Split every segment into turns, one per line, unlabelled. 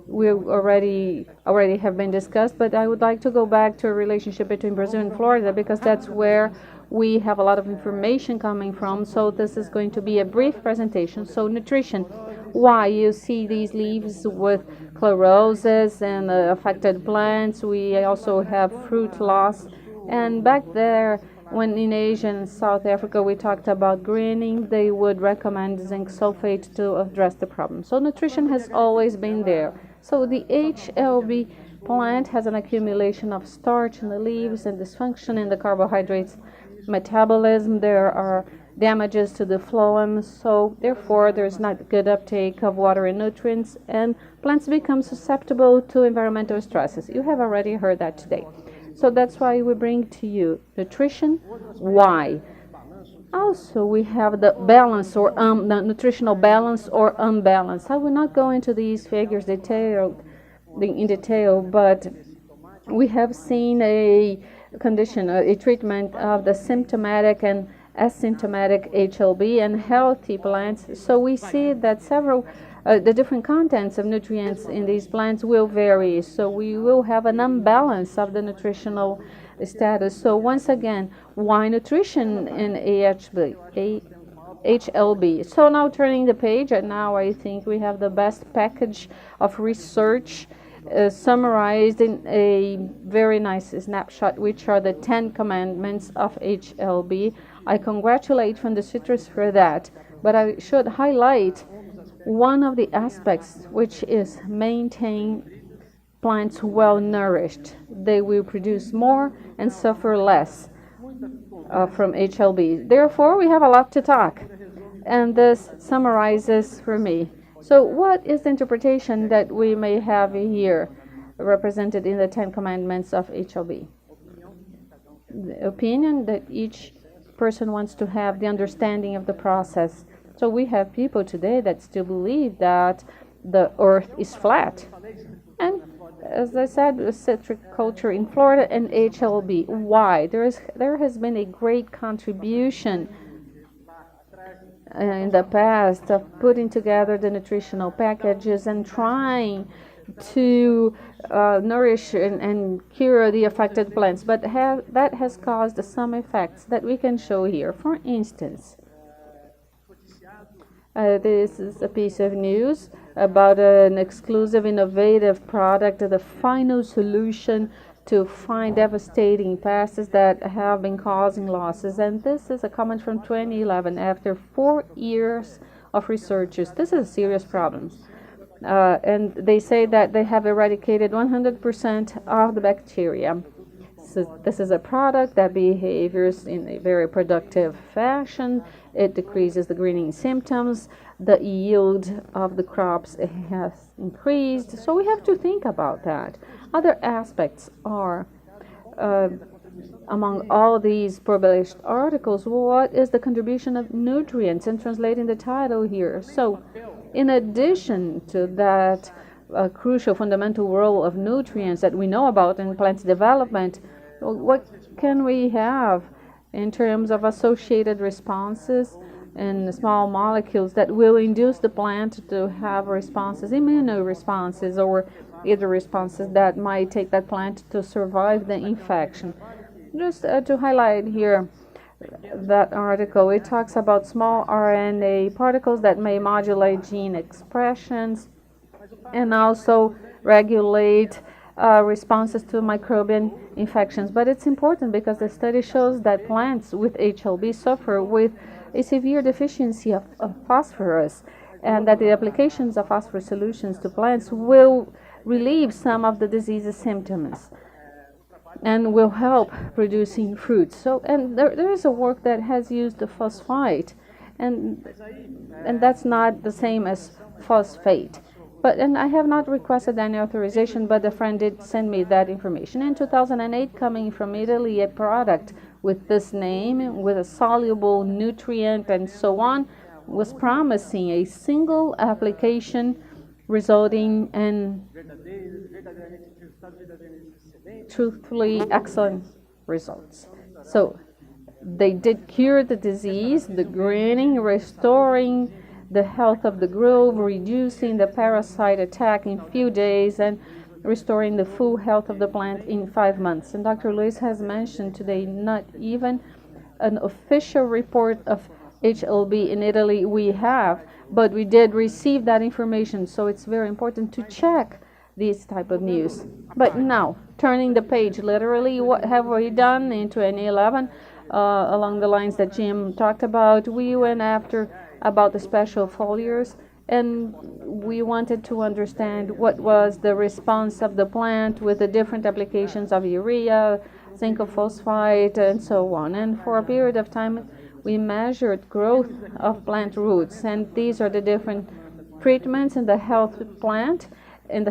we already have been discussed, but I would like to go back to a relationship between Brazil and Florida because that's where we have a lot of information coming from. So this is going to be a brief presentation. So nutrition, why you see these leaves with chlorosis and affected plants. We also have fruit loss. And back there, when in Asia and South Africa we talked about greening, they would recommend zinc sulfate to address the problem. So nutrition has always been there. So the HLB plant has an accumulation of starch in the leaves and dysfunction in the carbohydrates metabolism. There are damages to the phloem, so therefore there's not good uptake of water and nutrients, and plants become susceptible to environmental stresses. You have already heard that today. So that's why we bring to you nutrition. Why? Also, we have the balance or the nutritional balance or unbalance. I will not go into these figures in detail, but we have seen a condition, a treatment of the symptomatic and asymptomatic HLB and healthy plants. So we see that several the different contents of nutrients in these plants will vary. So we will have an imbalance of the nutritional status. So once again, why nutrition in HLB? So now turning the page, and now I think we have the best package of research summarized in a very nice snapshot, which are the 10 commandments of HLB. I congratulate From the Citrus for that, but I should highlight one of the aspects, which is maintain plants well nourished. They will produce more and suffer less from HLB. Therefore, we have a lot to talk, and this summarizes for me. So what is the interpretation that we may have here represented in the 10 commandments of HLB? The opinion that each person wants to have, the understanding of the process. So we have people today that still believe that the earth is flat. And as I said, citric culture in Florida and HLB. Why? There has been a great contribution in the past of putting together the nutritional packages and trying to nourish and cure the affected plants. But that has caused some effects that we can show here. For instance, this is a piece of news about an exclusive innovative product, the final solution to find devastating pests that have been causing losses. And this is a comment from 2011 after 4 years of researchers. This is a serious problem. And they say that they have eradicated 100% of the bacteria. So this is a product that behaves in a very productive fashion. It decreases the greening symptoms. The yield of the crops has increased. So we have to think about that. Other aspects are, among all these published articles, what is the contribution of nutrients? And translating the title here. So in addition to that crucial fundamental role of nutrients that we know about in plant development, what can we have in terms of associated responses and small molecules that will induce the plant to have responses, immunoresponses, or either responses that might take that plant to survive the infection? Just to highlight here that article, it talks about small RNA particles that may modulate gene expressions and also regulate responses to microbial infections. But it's important because the study shows that plants with HLB suffer with a severe deficiency of phosphorus, and that the applications of phosphorus solutions to plants will relieve some of the disease's symptoms and will help producing fruits. So, and there is a work that has used the phosphite, and that's not the same as phosphate. And I have not requested any authorization, but a friend did send me that information. In 2008, coming from Italy, a product with this name, with a soluble nutrient and so on, was promising a single application resulting in truthfully excellent results. So they did cure the disease, the greening, restoring the health of the grove, reducing the parasite attack in few days, and restoring the full health of the plant in 5 months. And Dr. Luis has mentioned today not even an official report of HLB in Italy we have, but we did receive that information, so it's very important to check this type of news. But now, turning the page, literally, what have we done in 2011? Along the lines that Jim talked about, we went after about the special foliars, and we wanted to understand what was the response of the plant with the different applications of urea, zinc phosphate, and so on. And for a period of time, we measured growth of plant roots, and these are the different treatments in the healthy plant, and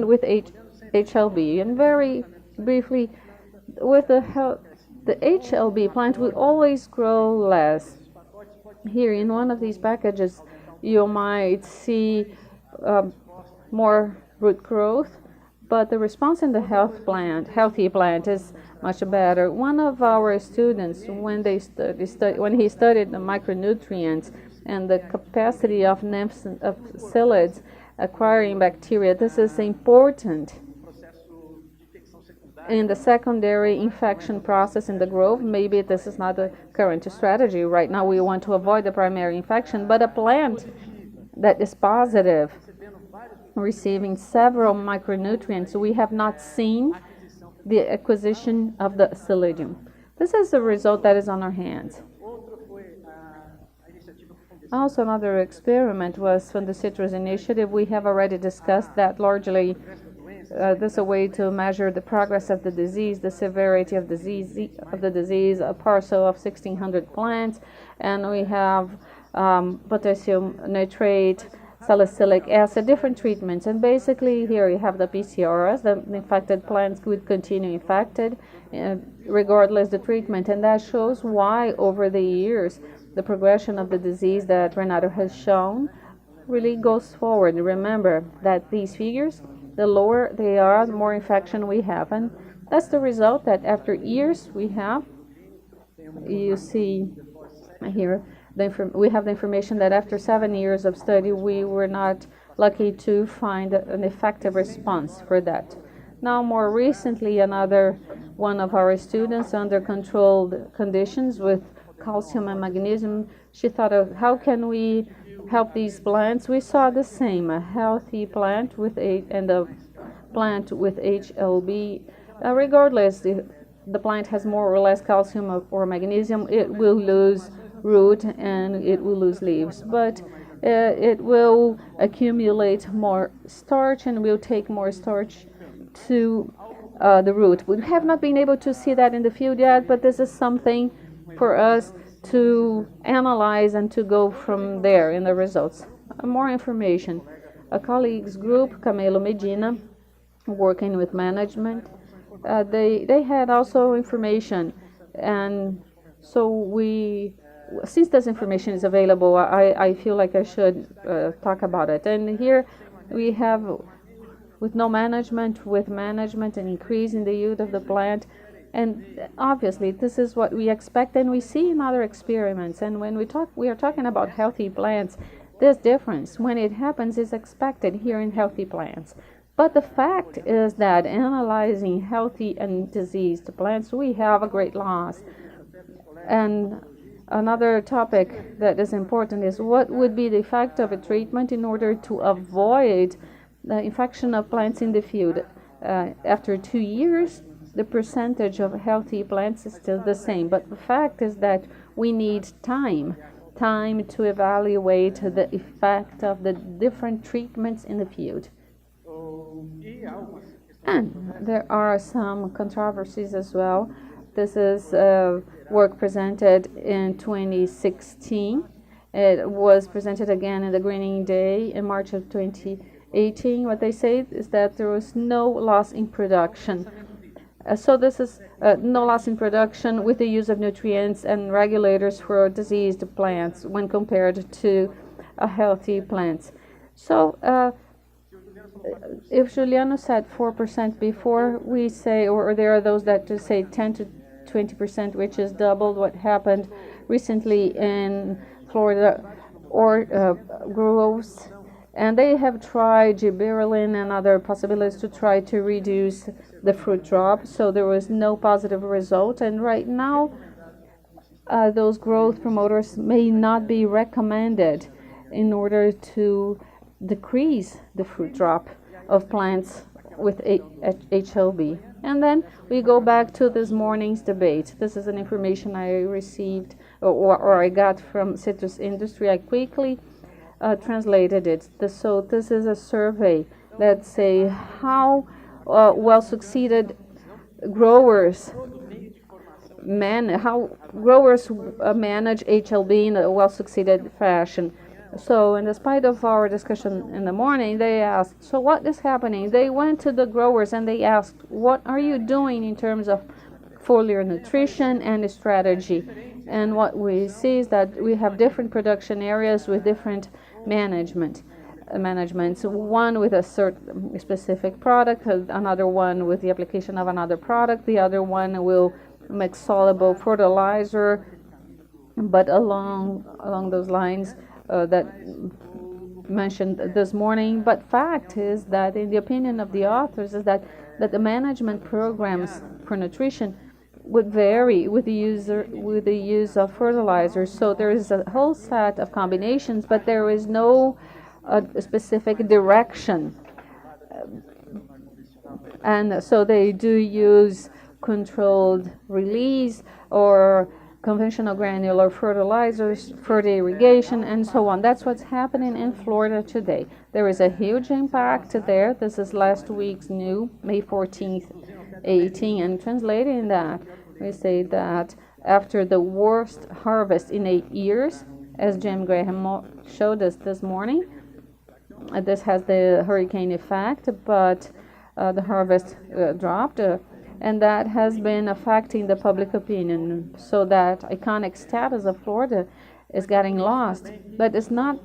with HLB. And very briefly, with the HLB plant will always grow less. Here in one of these packages, you might see more root growth, but the response in the healthy plant is much better. One of our students, when he studied the micronutrients and the capacity of psyllids acquiring bacteria, this is important in the secondary infection process in the grove. Maybe this is not a current strategy. Right now we want to avoid the primary infection, but a plant that is positive, receiving several micronutrients, we have not seen the acquisition of the psyllidium. This is the result that is on our hands. Also, another experiment was from the Citrus Initiative. We have already discussed that largely. This is a way to measure the progress of the disease, the severity of the disease, a parcel of 1,600 plants, and we have potassium nitrate, salicylic acid, different treatments. And basically here you have the PCRS, the infected plants could continue infected regardless the treatment, and that shows why over the years the progression of the disease that Renato has shown really goes forward. Remember that these figures, the lower they are, the more infection we have, and that's the result that after years we have. You see here we have the information that after 7 years of study we were not lucky to find an effective response for that. Now more recently, another one of our students under controlled conditions with calcium and magnesium, she thought of how can we help these plants. We saw the same, a healthy plant and a plant with HLB. Regardless, the plant has more or less calcium or magnesium, it will lose root and it will lose leaves, but it will accumulate more starch and will take more starch to the root. We have not been able to see that in the field yet, but this is something for us to analyze and to go from there in the results. More information. A colleagues group, Camilo Medina, working with management, they had also information, and so since this information is available, I feel like I should talk about it. And here we have, with no management, with management, an increase in the yield of the plant. And obviously, this is what we expect and we see in other experiments. And when we are talking about healthy plants, this difference, when it happens, is expected here in healthy plants. But the fact is that analyzing healthy and diseased plants, we have a great loss. And another topic that is important is what would be the effect of a treatment in order to avoid the infection of plants in the field. After 2 years, the percentage of healthy plants is still the same, but the fact is that we need time to evaluate the effect of the different treatments in the field. And there are some controversies as well. This is work presented in 2016. It was presented again in the Greening Day in March of 2018. What they say is that there was no loss in production. So this is no loss in production with the use of nutrients and regulators for diseased plants when compared to healthy plants. So if Juliano said 4% before, we say, or there are those that just say 10 to 20%, which is double what happened recently in Florida or growth, and they have tried gibberellin and other possibilities to try to reduce the fruit drop, so there was no positive result. And right now, those growth promoters may not be recommended in order to decrease the fruit drop of plants with HLB. And then we go back to this morning's debate. This is an information I received or I got from citrus industry. I quickly translated it. So this is a survey that say how well succeeded growers how growers manage HLB in a well-succeeded fashion. So, in spite of our discussion in the morning, they asked, so what is happening? They went to the growers and they asked, what are you doing in terms of foliar nutrition and strategy? And what we see is that we have different production areas with different managements. One with a certain specific product, another one with the application of another product, the other one will mix soluble fertilizer, but along those lines that mentioned this morning. But fact is that, in the opinion of the authors, is that the management programs for nutrition would vary with the use of fertilizers. So there is a whole set of combinations, but there is no specific direction. And so they do use controlled release or conventional granular fertilizers for the irrigation and so on. That's what's happening in Florida today. There is a huge impact there. This is last week's new, May 14th, 18, and translating that, we say that after the worst harvest in 8 years, as Jim Graham showed us this morning, this has the hurricane effect, but the harvest dropped, and that has been affecting the public opinion, so that iconic status of Florida is getting lost. But it's not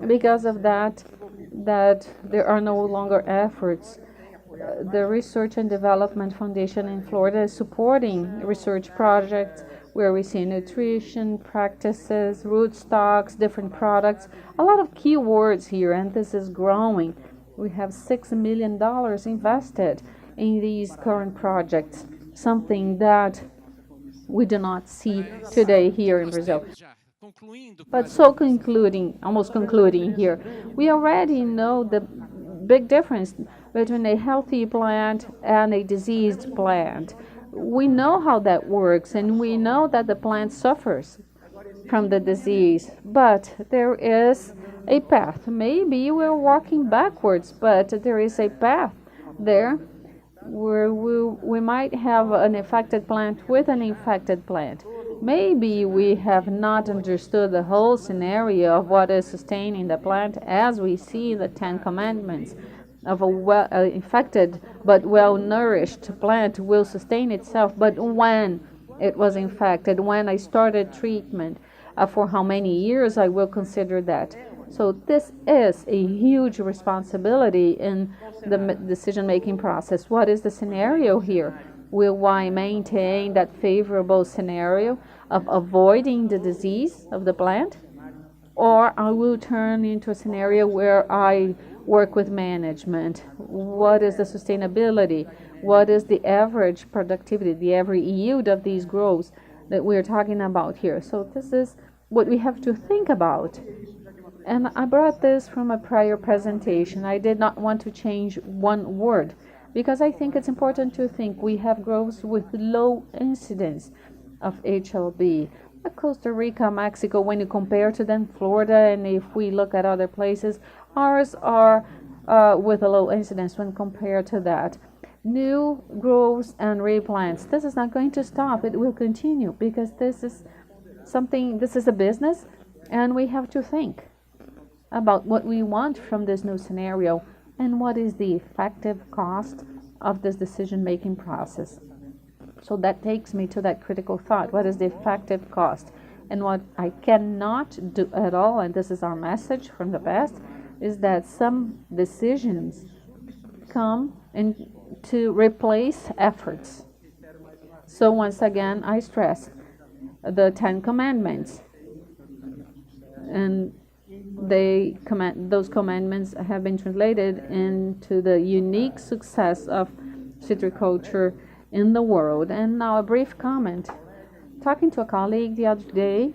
because of that there are no longer efforts. The Research and Development Foundation in Florida is supporting research projects where we see nutrition practices, rootstocks, different products, a lot of keywords here, and this is growing. We have $6 million invested in these current projects, something that we do not see today here in Brazil. But so almost concluding here, we already know the big difference between a healthy plant and a diseased plant. We know how that works, and we know that the plant suffers from the disease, but there is a path. Maybe we're walking backwards, but there is a path there where we might have an infected plant with an infected plant. Maybe we have not understood the whole scenario of what is sustaining the plant, as we see the 10 Commandments of a infected but well-nourished plant will sustain itself. But when it was infected, when I started treatment, for how many years I will consider that. So this is a huge responsibility in the decision-making process. What is the scenario here? Will I maintain that favorable scenario of avoiding the disease of the plant? Or I will turn into a scenario where I work with management. What is the sustainability? What is the average productivity, the average yield of these growths that we're talking about here? So this is what we have to think about. And I brought this from a prior presentation. I did not want to change one word because I think it's important to think we have growths with low incidence of HLB. Costa Rica, Mexico, when you compare to them, Florida, and if we look at other places, ours are with a low incidence when compared to that. New growths and replants. This is not going to stop. It will continue because this is a business, and we have to think about what we want from this new scenario and what is the effective cost of this decision-making process. So that takes me to that critical thought. What is the effective cost? And what I cannot do at all, and this is our message from the past, is that some decisions come in to replace efforts. So once again, I stress the 10 Commandments. And those commandments have been translated into the unique success of citriculture in the world. And now a brief comment. Talking to a colleague the other day,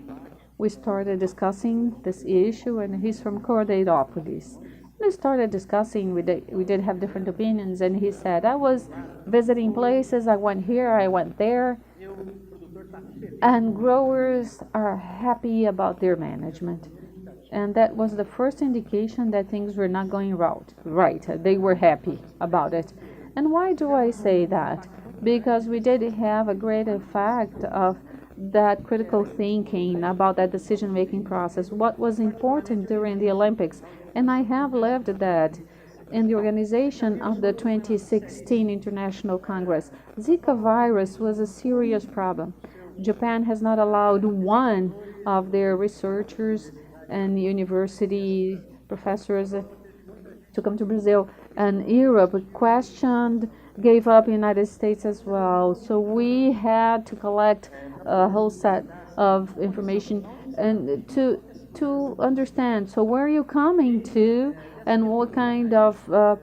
we started discussing this issue, and he's from Cordeirõpolis. We started discussing, we did have different opinions, and he said, I was visiting places, I went here, I went there, and growers are happy about their management. And that was the first indication that things were not going right. They were happy about it. And why do I say that? Because we did have a great effect of that critical thinking about that decision-making process, what was important during the Olympics. And I have lived that in the organization of the 2016 International Congress. Zika virus was a serious problem. Japan has not allowed one of their researchers and university professors to come to Brazil. And Europe questioned, gave up United States as well. So we had to collect a whole set of information and to understand. So where are you coming to, and what kind of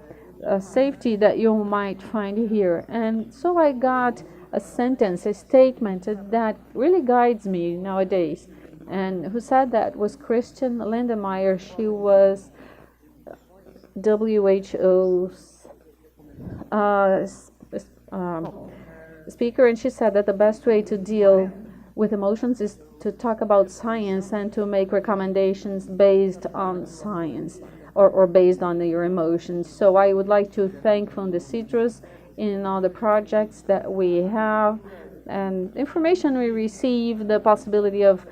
safety that you might find here? And so I got a sentence, a statement that really guides me nowadays. And who said that was Christian Lindemeyer. She was WHO's speaker, and she said that the best way to deal with emotions is to talk about science and to make recommendations based on science or based on your emotions. So I would like to thank Fundecitrus in all the projects that we have and information we receive, the possibility of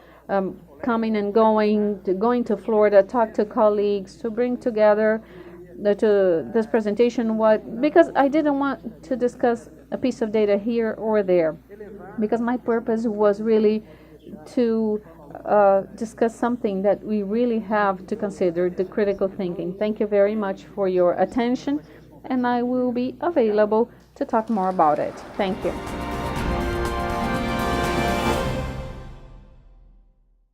coming and going to Florida, talk to colleagues, to bring together to this presentation because I didn't want to discuss a piece of data here or there, because my purpose was really to discuss something that we really have to consider, the critical thinking. Thank you very much for your attention, and I will be available to talk more about it. Thank you.